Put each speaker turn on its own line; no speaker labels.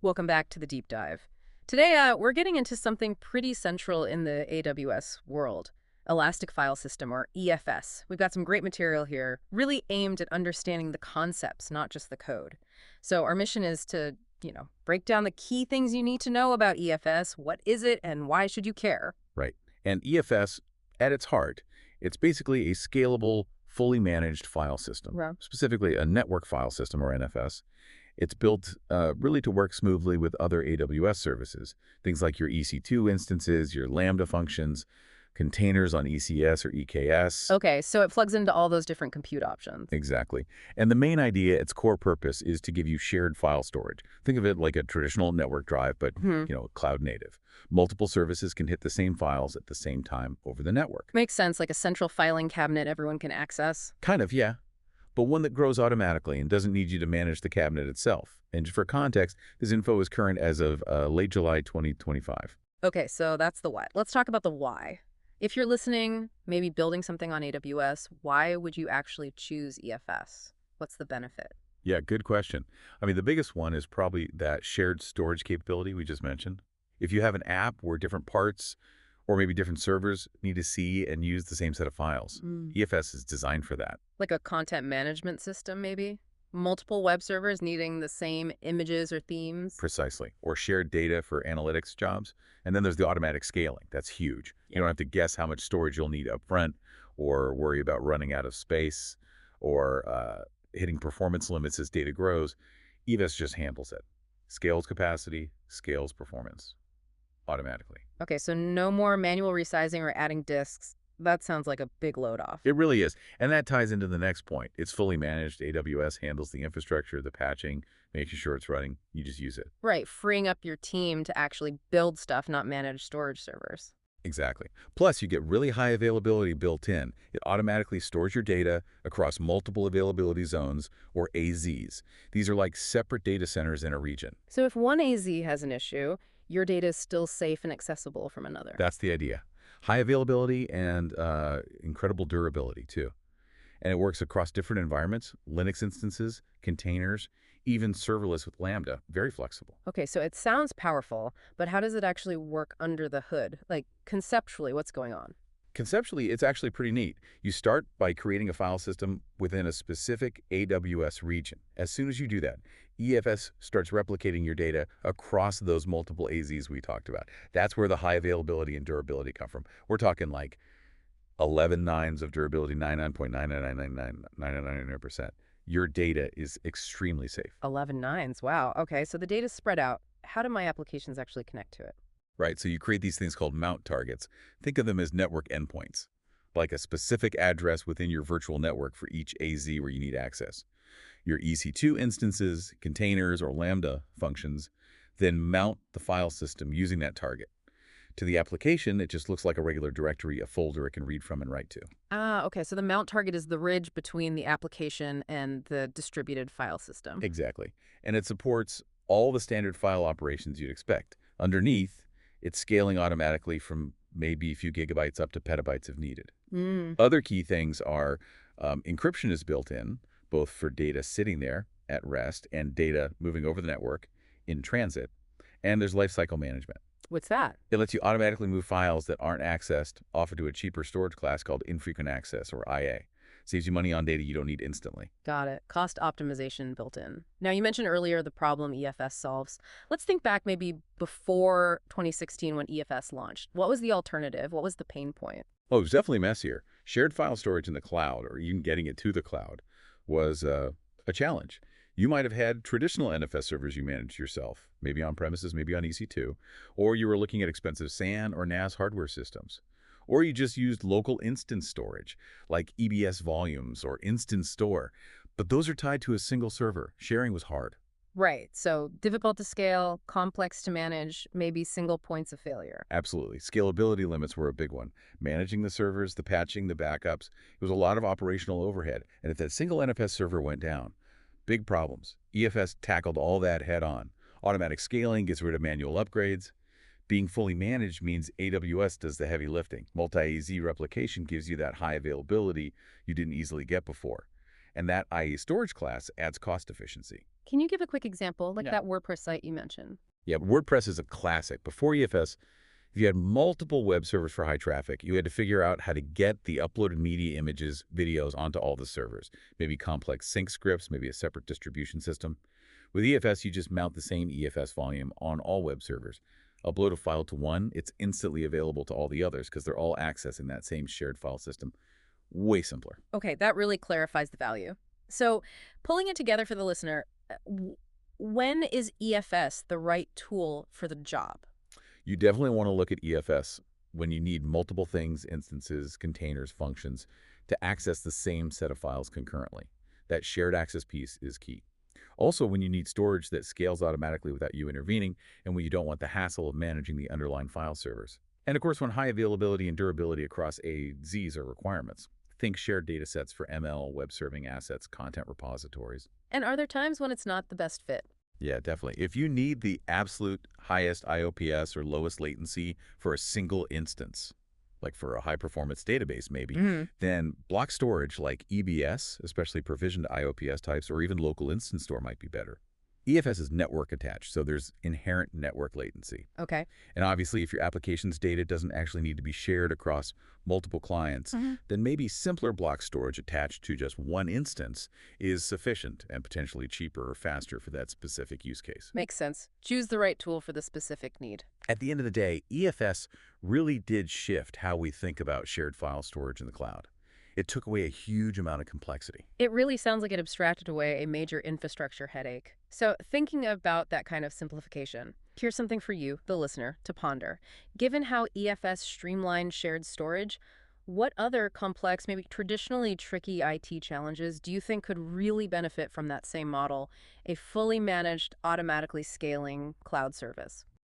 Welcome back to the deep dive. Today, we're getting into something pretty central in the AWS world, Elastic File System, or EFS. We've got some great material here, really aimed at understanding the concepts, not just the code. So our mission is to, break down the key things you need to know about EFS. What is it, and why should you care?
Right. And EFS, at its heart, it's basically a scalable, fully managed file system,
Right.
specifically a network file system, or NFS. It's built really to work smoothly with other AWS services, things like your EC2 instances, your Lambda functions, containers on ECS or EKS.
Okay, so it plugs into all those different compute options.
Exactly. And the main idea, its core purpose, is to give you shared file storage. Think of it like a traditional network drive, but,
Hmm.
cloud native. Multiple services can hit the same files at the same time over the network.
Makes sense, like a central filing cabinet everyone can access.
Kind of, yeah. But one that grows automatically and doesn't need you to manage the cabinet itself. And for context, this info is current as of late July 2025.
Okay, so that's the what. Let's talk about the why. If you're listening, maybe building something on AWS, why would you actually choose EFS? What's the benefit?
Yeah, good question. I mean, the biggest one is probably that shared storage capability we just mentioned. If you have an app where different parts or maybe different servers need to see and use the same set of files,
Mm.
EFS is designed for that.
Like a content management system, maybe? Multiple web servers needing the same images or themes?
Precisely. Or shared data for analytics jobs. And then there's the automatic scaling. That's huge. You don't have to guess how much storage you'll need up front or worry about running out of space or hitting performance limits as data grows. EVS just handles it. Scales capacity, scales performance automatically.
Okay, so no more manual resizing or adding disks. That sounds like a big load off.
It really is. And that ties into the next point. It's fully managed. AWS handles the infrastructure, the patching, making sure it's running. You just use it.
Right, freeing up your team to actually build stuff, not manage storage servers.
Exactly. Plus, you get really high availability built in. It automatically stores your data across multiple availability zones, or AZs. These are like separate data centers in a region.
So if one AZ has an issue, your data is still safe and accessible from another.
That's the idea. High availability and incredible durability, too. And it works across different environments, Linux instances, containers, even serverless with Lambda. Very flexible.
Okay, so it sounds powerful, but how does it actually work under the hood? Like, conceptually, what's going on?
Conceptually, it's actually pretty neat. You start by creating a file system within a specific AWS region. As soon as you do that, EFS starts replicating your data across those multiple AZs we talked about. That's where the high availability and durability come from. We're talking like 11 nines of durability, 99.9999999%. Your data is extremely safe.
11 nines. Wow. Okay, so the data's spread out. How do my applications actually connect to it?
Right, so you create these things called mount targets. Think of them as network endpoints, like a specific address within your virtual network for each AZ where you need access. Your EC2 instances, containers, or Lambda functions then mount the file system using that target. To the application, it just looks like a regular directory, a folder it can read from and write to.
Ah, okay, so the mount target is the ridge between the application and the distributed file system.
Exactly. And it supports all the standard file operations you'd expect. Underneath, it's scaling automatically from maybe a few gigabytes up to petabytes if needed.
Mm.
Other key things are encryption is built in, both for data sitting there at rest and data moving over the network in transit. And there's lifecycle management.
What's that?
It lets you automatically move files that aren't accessed off into a cheaper storage class called infrequent access, or IA. Saves you money on data you don't need instantly.
Got it. Cost optimization built in. Now, you mentioned earlier the problem EFS solves. Let's think back maybe before 2016 when EFS launched. What was the alternative? What was the pain point?
Oh, it was definitely messier. Shared file storage in the cloud, or even getting it to the cloud, was a challenge. You might have had traditional NFS servers you managed yourself, maybe on premises, maybe on EC2, or you were looking at expensive SAN or NAS hardware systems. Or you just used local instance storage, like EBS volumes or Instance Store. But those are tied to a single server. Sharing was hard.
Right. So difficult to scale, complex to manage, maybe single points of failure.
Absolutely. Scalability limits were a big one. Managing the servers, the patching, the backups, it was a lot of operational overhead. And if that single NFS server went down, big problems. EFS tackled all that head on. Automatic scaling gets rid of manual upgrades. Being fully managed means AWS does the heavy lifting. Multi-AZ replication gives you that high availability you didn't easily get before. And that IA storage class adds cost efficiency.
Can you give a quick example, like
Yeah.
that WordPress site you mentioned?
Yeah, WordPress is a classic. Before EFS, if you had multiple web servers for high traffic, you had to figure out how to get the uploaded media, images, videos onto all the servers. Maybe complex sync scripts, maybe a separate distribution system. With EFS, you just mount the same EFS volume on all web servers. Upload a file to one, it's instantly available to all the others because they're all accessing that same shared file system. Way simpler.
Okay, that really clarifies the value. So, pulling it together for the listener, when is EFS the right tool for the job?
You definitely want to look at EFS when you need multiple things, instances, containers, functions, to access the same set of files concurrently. That shared access piece is key. Also, when you need storage that scales automatically without you intervening, and when you don't want the hassle of managing the underlying file servers. And of course, when high availability and durability across AZs are requirements. Think shared data sets for ML, web serving assets, content repositories.
And are there times when it's not the best fit?
Yeah, definitely. If you need the absolute highest IOPS or lowest latency for a single instance, like for a high-performance database maybe, then block storage like EBS, especially provisioned IOPS types, or even local instance store might be better. EFS is network attached, so there's inherent network latency.
Okay.
And obviously, if your application's data doesn't actually need to be shared across multiple clients, then maybe simpler block storage attached to just one instance is sufficient and potentially cheaper or faster for that specific use case.
Makes sense. Choose the right tool for the specific need.
At the end of the day, EFS really did shift how we think about shared file storage in the cloud. It took away a huge amount of complexity.
It really sounds like it abstracted away a major infrastructure headache. So, thinking about that kind of simplification, here's something for you, the listener, to ponder. Given how EFS streamlined shared storage, what other complex, maybe traditionally tricky IT challenges do you think could really benefit from that same model, a fully managed, automatically scaling cloud service?